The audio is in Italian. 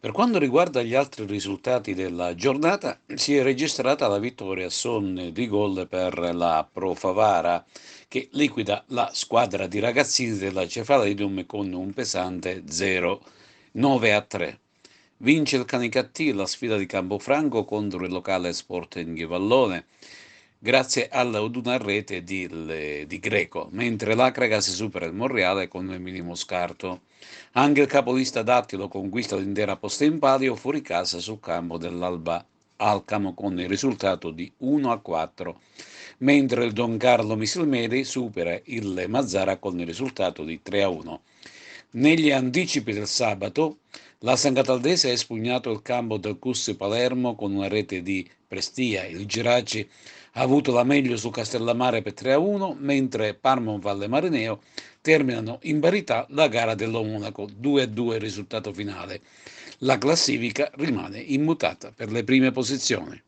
Per quanto riguarda gli altri risultati della giornata, si è registrata la vittoria a sommi di gol per la Pro Favara, che liquida la squadra di ragazzini della Cefalenium con un pesante 0-9-3. Vince il Canicattì la sfida di Campofranco contro il locale Sporting Vallone, grazie ad una rete di Greco, mentre l'Acraga si supera il Monreale con il minimo scarto. Anche il capolista Dattilo conquista l'intera posta in palio fuori casa sul campo dell'Alba Alcamo con il risultato di 1-4, mentre il Don Carlo Misilmeri supera il Mazzara con il risultato di 3-1. Negli anticipi del sabato, la San Cataldese ha espugnato il campo del CUS Palermo con una rete di Prestia. Il Geraci ha avuto la meglio su Castellammare per 3-1, mentre Parma Valle Marineo terminano in parità la gara dello Monaco, 2-2 il risultato finale. La classifica rimane immutata per le prime posizioni.